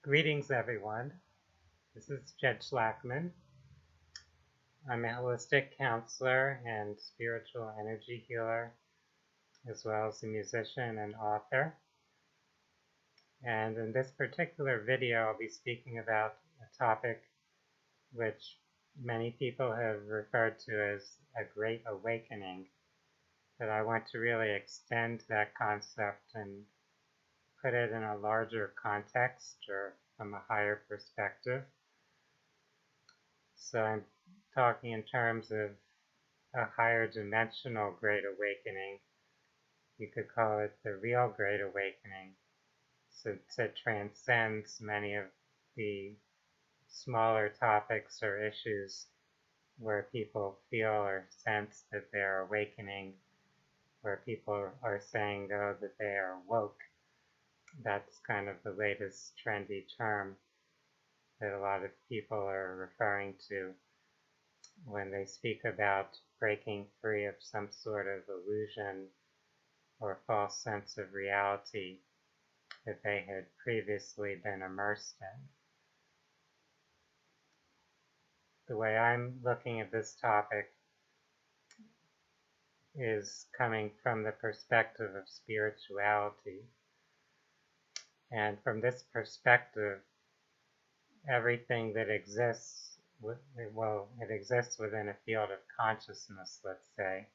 Greetings, everyone. This is Jed Schlackman. I'm a holistic counselor and spiritual energy healer, as well as a musician and author. And in this particular video, I'll be speaking about a topic which many people have referred to as a great awakening, but I want to really extend that concept and put it in a larger context or from a higher perspective. So I'm talking in terms of a higher dimensional great awakening. You could call it the real great awakening, since it transcends many of the smaller topics or issues where people feel or sense that they're awakening, where people are saying, oh, that they are woke. That's kind of the latest trendy term that a lot of people are referring to when they speak about breaking free of some sort of illusion or false sense of reality that they had previously been immersed in. The way I'm looking at this topic is coming from the perspective of spirituality. And from this perspective, everything that exists, it exists within a field of consciousness, let's say.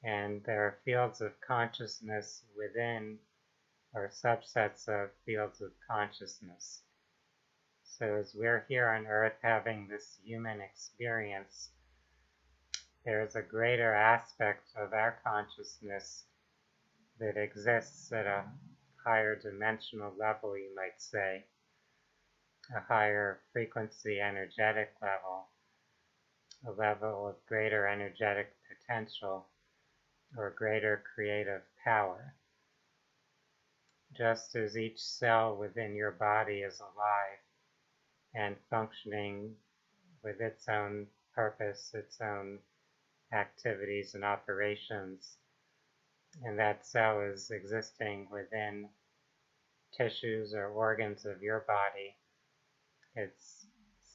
And there are fields of consciousness within, or subsets of fields of consciousness. So as we're here on Earth having this human experience, there's a greater aspect of our consciousness that exists at a higher dimensional level, you might say, a higher frequency energetic level, a level of greater energetic potential or greater creative power. Just as each cell within your body is alive and functioning with its own purpose, its own activities and operations, and that cell is existing within tissues or organs of your body, it's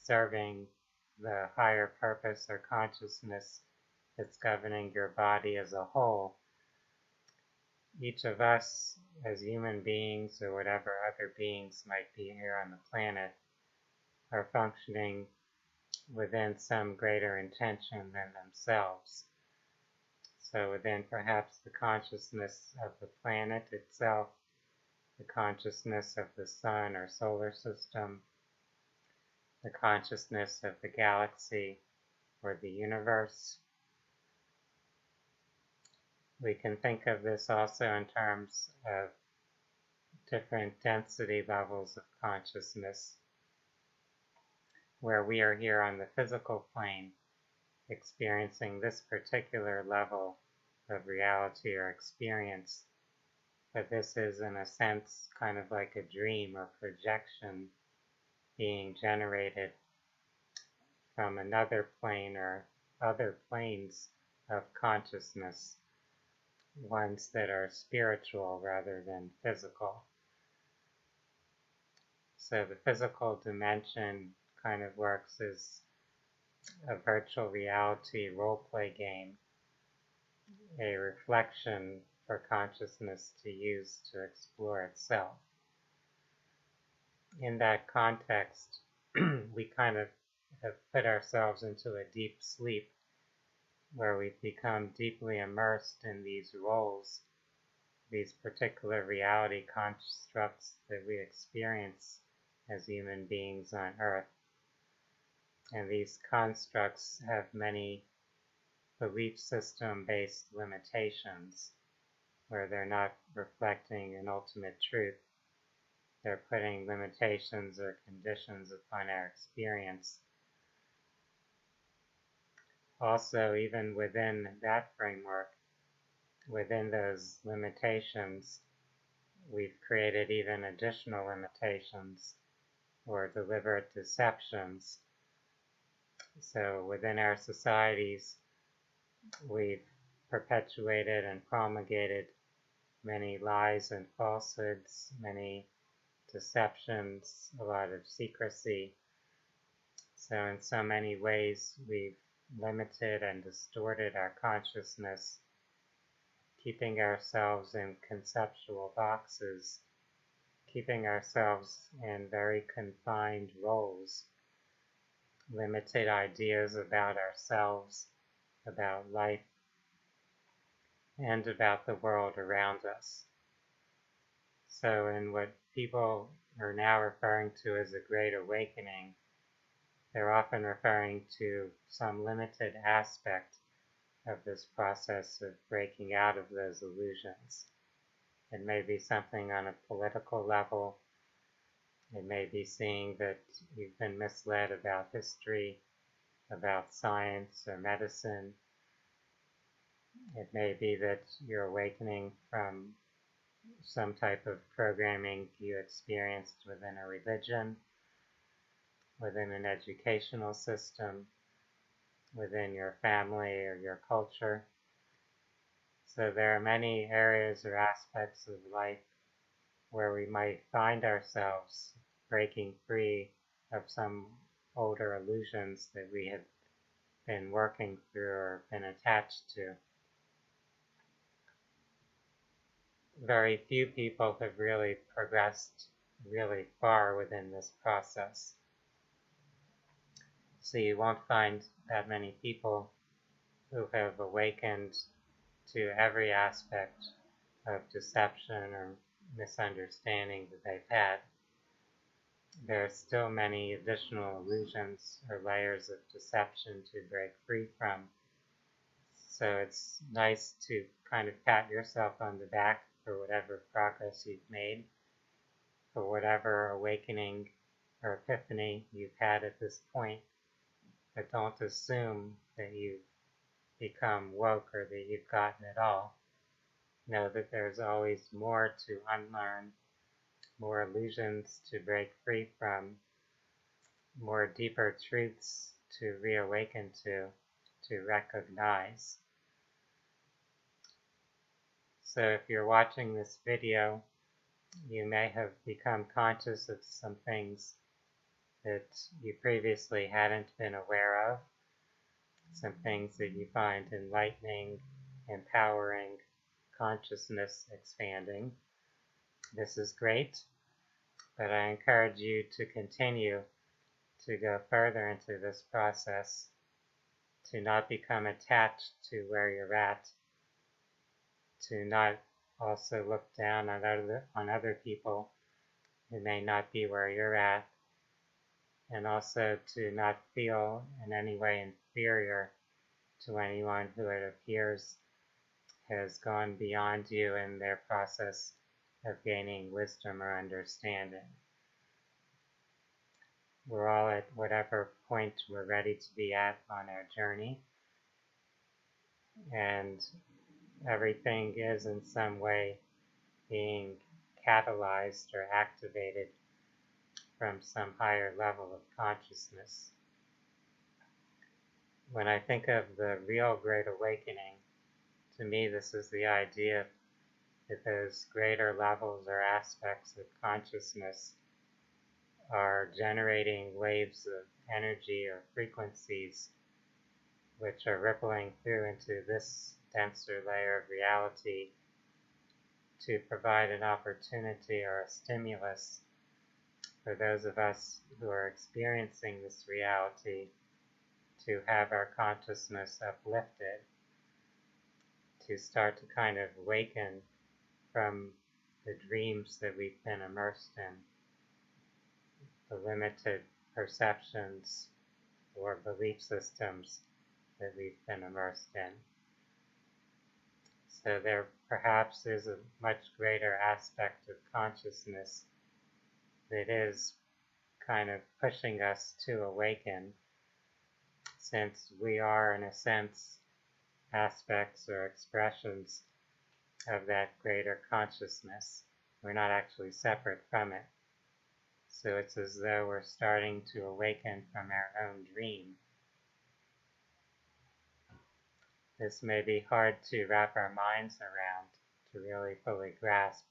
serving the higher purpose or consciousness that's governing your body as a whole. Each of us as human beings or whatever other beings might be here on the planet are functioning within some greater intention than themselves. So within perhaps the consciousness of the planet itself, the consciousness of the sun or solar system, the consciousness of the galaxy or the universe. We can think of this also in terms of different density levels of consciousness, where we are here on the physical plane experiencing this particular level of reality or experience, but this is in a sense kind of like a dream or projection being generated from another plane or other planes of consciousness, ones that are spiritual rather than physical. So the physical dimension kind of works as a virtual reality role-play game, a reflection for consciousness to use to explore itself. In that context, we kind of have put ourselves into a deep sleep where we've become deeply immersed in these roles, these particular reality constructs that we experience as human beings on Earth. And these constructs have many belief system-based limitations where they're not reflecting an ultimate truth. They're putting limitations or conditions upon our experience. Also, even within that framework, within those limitations, we've created even additional limitations or deliberate deceptions. So within our societies, we've perpetuated and promulgated many lies and falsehoods, many deceptions, a lot of secrecy. So in so many ways, we've limited and distorted our consciousness, keeping ourselves in conceptual boxes, keeping ourselves in very confined roles, limited ideas about ourselves, about life, and about the world around us. So in what people are now referring to as a Great Awakening, they're often referring to some limited aspect of this process of breaking out of those illusions. It may be something on a political level. It may be seeing that you've been misled about history, about science or medicine. It may be that you're awakening from some type of programming you experienced within a religion, within an educational system, within your family or your culture. So there are many areas or aspects of life where we might find ourselves breaking free of some older illusions that we have been working through or been attached to. Very few people have really progressed really far within this process. So you won't find that many people who have awakened to every aspect of deception or misunderstanding that they've had. There are still many additional illusions or layers of deception to break free from. So it's nice to kind of pat yourself on the back for whatever progress you've made, for whatever awakening or epiphany you've had at this point, but don't assume that you've become woke or that you've gotten it all. Know that there's always more to unlearn, more illusions to break free from, more deeper truths to reawaken to recognize. So if you're watching this video, you may have become conscious of some things that you previously hadn't been aware of, some things that you find enlightening, empowering, consciousness expanding. This is great, but I encourage you to continue to go further into this process, to not become attached to where you're at, to not also look down on other people who may not be where you're at, and also to not feel in any way inferior to anyone who it appears has gone beyond you in their process of gaining wisdom or understanding. We're all at whatever point we're ready to be at on our journey, and everything is in some way being catalyzed or activated from some higher level of consciousness. When I think of the real Great Awakening, to me this is the idea that those greater levels or aspects of consciousness are generating waves of energy or frequencies which are rippling through into this denser layer of reality to provide an opportunity or a stimulus for those of us who are experiencing this reality to have our consciousness uplifted, to start to kind of awaken from the dreams that we've been immersed in, the limited perceptions or belief systems that we've been immersed in. So there perhaps is a much greater aspect of consciousness that is kind of pushing us to awaken, since we are, in a sense, aspects or expressions of that greater consciousness. We're not actually separate from it. So it's as though we're starting to awaken from our own dream. This may be hard to wrap our minds around, to really fully grasp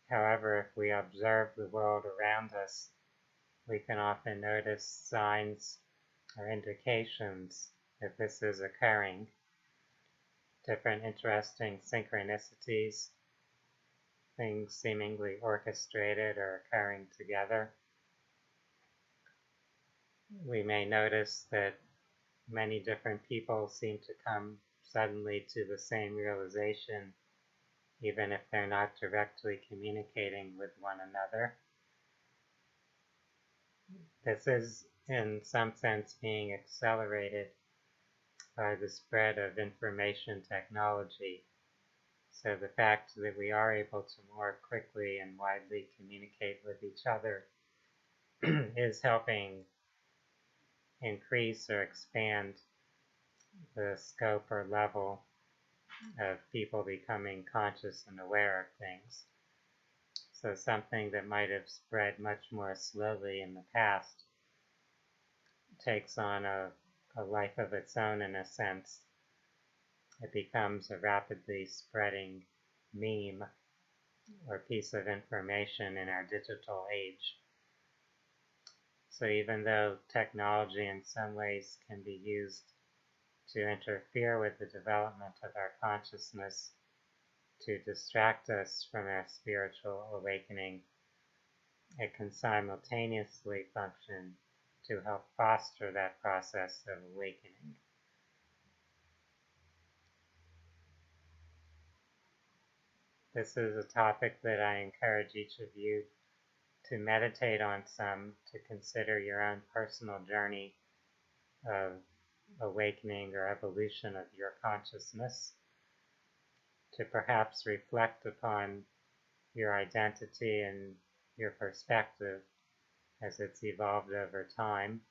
However, if we observe the world around us, we can often notice signs or indications that this is occurring. Different interesting synchronicities, things seemingly orchestrated or occurring together. We may notice that many different people seem to come suddenly to the same realization, even if they're not directly communicating with one another. This is, in some sense, being accelerated by the spread of information technology. So the fact that we are able to more quickly and widely communicate with each other is helping increase or expand the scope or level of people becoming conscious and aware of things. So something that might have spread much more slowly in the past takes on a life of its own in a sense. It becomes a rapidly spreading meme or piece of information in our digital age. So even though technology in some ways can be used to interfere with the development of our consciousness, to distract us from our spiritual awakening, it can simultaneously function to help foster that process of awakening. This is a topic that I encourage each of you to meditate on some, to consider your own personal journey of awakening or evolution of your consciousness, to perhaps reflect upon your identity and your perspective as it's evolved over time.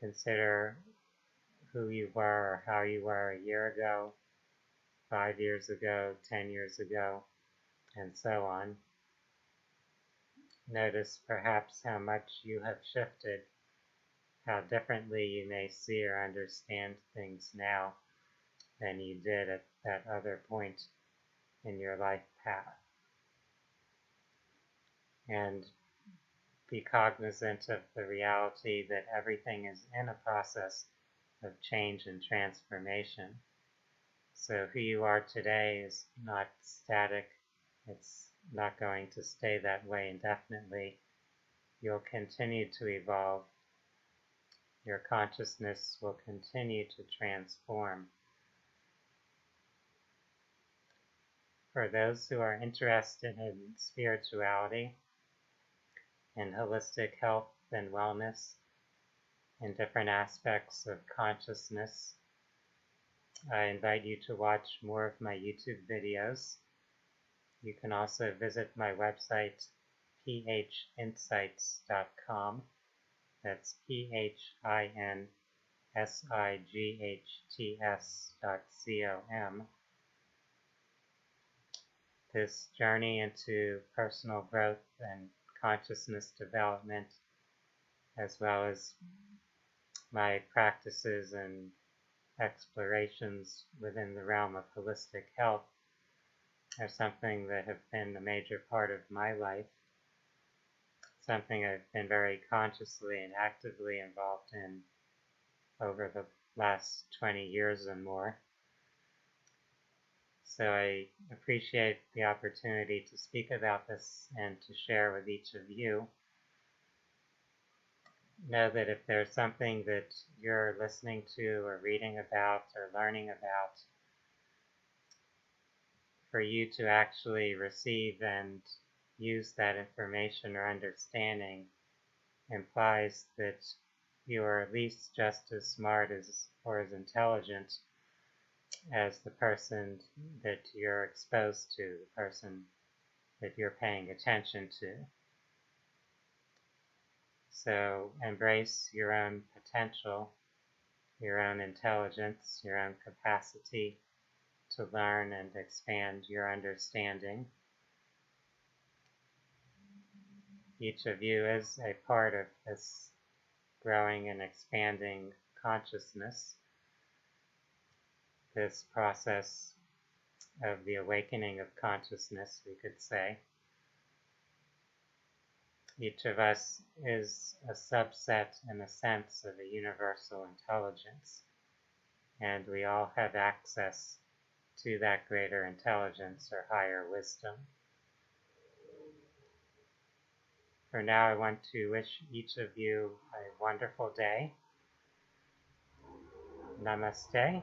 Consider who you were or how you were a year ago, 5 years ago, 10 years ago, and so on. Notice perhaps how much you have shifted, how differently you may see or understand things now than you did at that other point in your life path. And be cognizant of the reality that everything is in a process of change and transformation. So who you are today is not static. It's not going to stay that way indefinitely. You'll continue to evolve. Your consciousness will continue to transform. For those who are interested in spirituality and holistic health and wellness and different aspects of consciousness, I invite you to watch more of my YouTube videos. You can also visit my website, phinsights.com. That's phinsights.com. This journey into personal growth and consciousness development, as well as my practices and explorations within the realm of holistic health, are something that have been a major part of my life, something I've been very consciously and actively involved in over the last 20 years and more. So I appreciate the opportunity to speak about this and to share with each of you. Know that if there's something that you're listening to or reading about or learning about, for you to actually receive and use that information or understanding implies that you are at least just as smart as or as intelligent as the person that you're exposed to, the person that you're paying attention to. So embrace your own potential, your own intelligence, your own capacity to learn and expand your understanding. Each of you is a part of this growing and expanding consciousness, this process of the awakening of consciousness, we could say. Each of us is a subset, in a sense, of a universal intelligence, and we all have access to that greater intelligence or higher wisdom. For now, I want to wish each of you a wonderful day. Namaste.